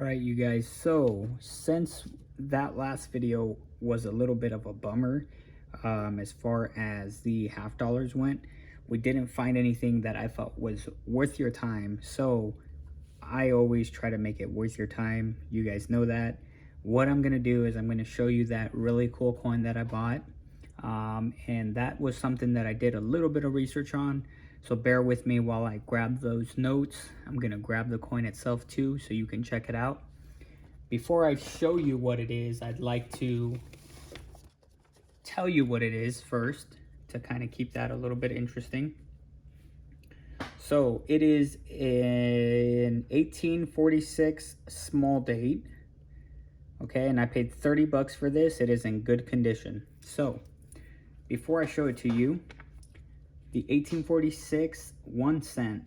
All right, you guys, so since that last video was a little bit of a bummer, as far as the half dollars went, we didn't find anything that I thought was worth your time. So I always try to make it worth your time. You guys know that. What I'm gonna do is I'm gonna show you that really cool coin that I bought. And that was something that I did a little bit of research on. So bear with me while I grab those notes. I'm gonna grab the coin itself too, so you can check it out. Before I show you what it is, I'd like to tell you what it is first to kind of keep that a little bit interesting. So it is an 1846 small date. Okay, and I paid 30 bucks for this. It is in good condition. So before I show it to you, the 1846 1 cent,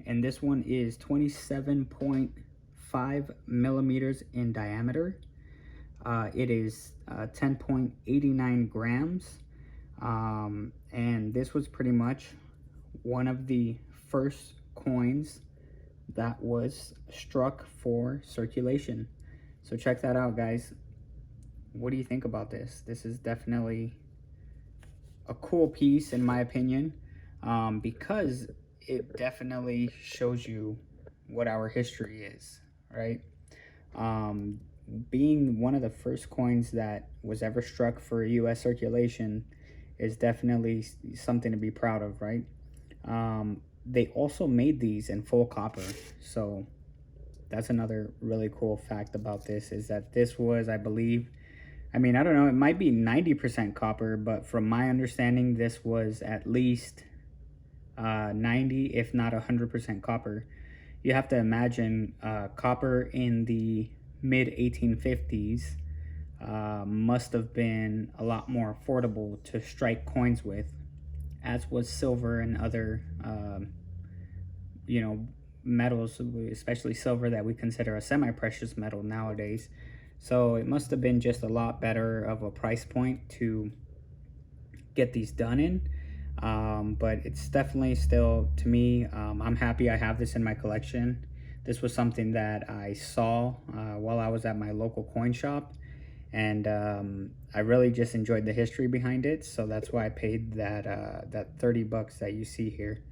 and this one is 27.5 millimeters in diameter. It is 10.89 grams, and this was pretty much one of the first coins that was struck for circulation. So check that out, guys. What do you think about this? This is definitely a cool piece, in my opinion, because it definitely shows you what our history is, right? Being one of the first coins that was ever struck for US circulation is definitely something to be proud of, right? They also made these in full copper. So that's another really cool fact about this, is that this was, I believe, I mean, I don't know, it might be 90% copper, but from my understanding, this was at least 90, if not 100% copper. You have to imagine copper in the mid 1850s must have been a lot more affordable to strike coins with, as was silver and other metals, especially silver, that we consider a semi-precious metal nowadays. So it must have been just a lot better of a price point to get these done in. But it's definitely still, to me, I'm happy I have this in my collection. This was something that I saw while I was at my local coin shop, and I really just enjoyed the history behind it. So that's why I paid that 30 bucks that you see here.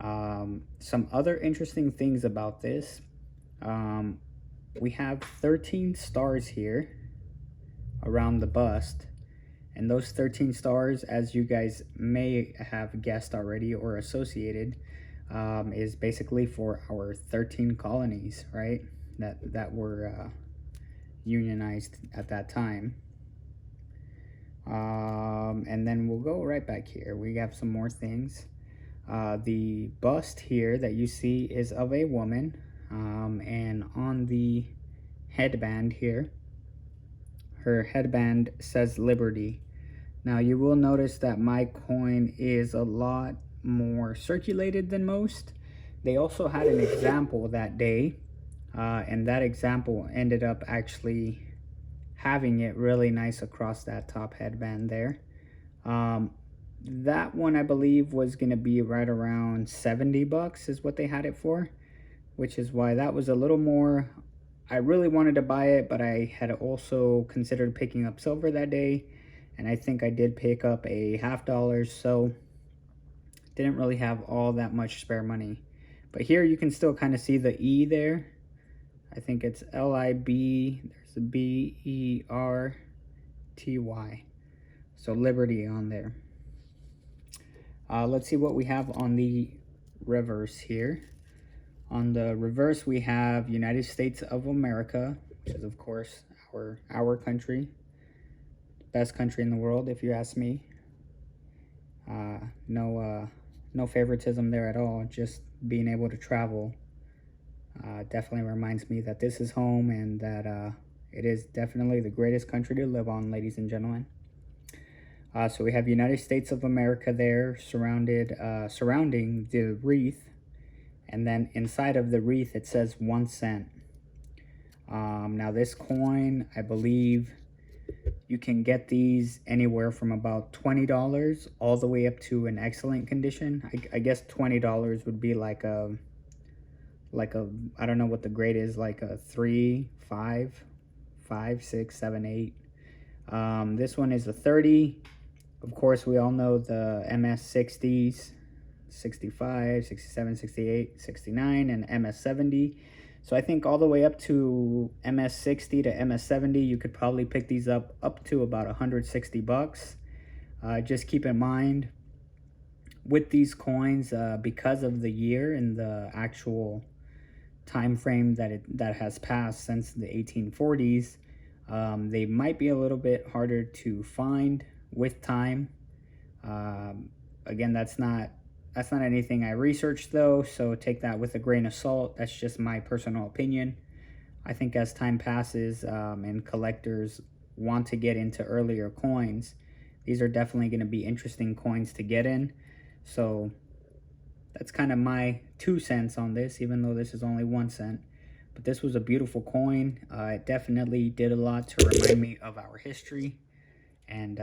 Some other interesting things about this, we have 13 stars here around the bust, and those 13 stars, as you guys may have guessed already or associated, is basically for our 13 colonies, right, that were unionized at that time. And then we'll go right back here. We have some more things. The bust here that you see is of a woman, and on the headband here, her headband says Liberty. Now you will notice that my coin is a lot more circulated than most. They also had an example that day, and that example ended up actually having it really nice across that top headband there. That one, I believe, was going to be right around 70 bucks is what they had it for, which is why that was a little more. I really wanted to buy it, but I had also considered picking up silver that day, and I think I did pick up a $50, so didn't really have all that much spare money. But here you can still kind of see the E there. I think it's L-I-B, there's a B-E-R-T-Y. So Liberty on there. Let's see what we have on the reverse here. On the reverse, we have United States of America, which is, of course, our country. Best country in the world, if you ask me. No favoritism there at all. Just being able to travel definitely reminds me that this is home, and that it is definitely the greatest country to live on, ladies and gentlemen. So we have United States of America there, surrounding the wreath, and then inside of the wreath it says 1 cent. Now this coin, I believe you can get these anywhere from about $20 all the way up to an excellent condition. I guess $20 would be like a like a, I don't know what the grade is, like a 3, 5, 5, 6, 7, 8. This one is a 30. Of course, we all know the MS60s, 65, 67, 68, 69, and MS70. So I think all the way up to MS60 to MS70, you could probably pick these up to about 160 bucks. Just keep in mind with these coins, because of the year and the actual time frame that has passed since the 1840s, they might be a little bit harder to find with time. Again, that's not anything I researched though, so take that with a grain of salt. That's just my personal opinion. I think as time passes, and collectors want to get into earlier coins, these are definitely going to be interesting coins to get in. So that's kind of my 2 cents on this, even though this is only 1 cent. But this was a beautiful coin. It definitely did a lot to remind me of our history. And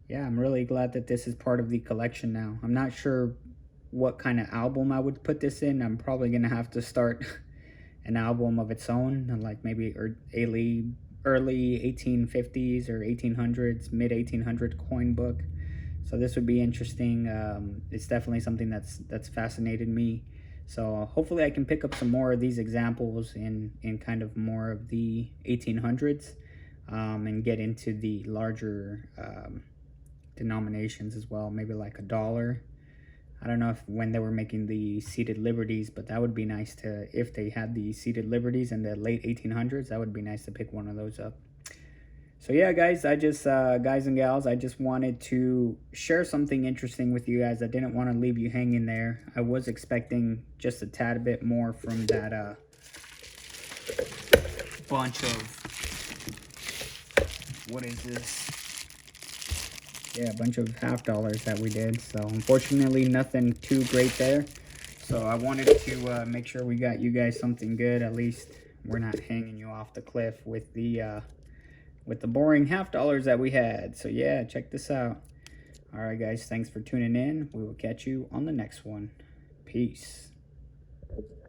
yeah, I'm really glad that this is part of the collection now. I'm not sure what kind of album I would put this in. I'm probably going to have to start an album of its own, like maybe early 1850s or 1800s, mid 1800 coin book. So this would be interesting. It's definitely something that's fascinated me. So hopefully I can pick up some more of these examples in kind of more of the 1800s, and get into the larger denominations as well, maybe like a dollar. I don't know if when they were making the seated liberties, but that would be nice to, if they had the seated liberties in the late 1800s, that would be nice to pick one of those up. So yeah, guys, guys and gals, I just wanted to share something interesting with you guys. I didn't want to leave you hanging there. I was expecting just a tad bit more from that bunch of, what is this? Yeah, a bunch of half dollars that we did. So unfortunately, nothing too great there. So I wanted to make sure we got you guys something good. At least we're not hanging you off the cliff with the boring half dollars that we had. So yeah, check this out. All right, guys, thanks for tuning in. We will catch you on the next one. Peace.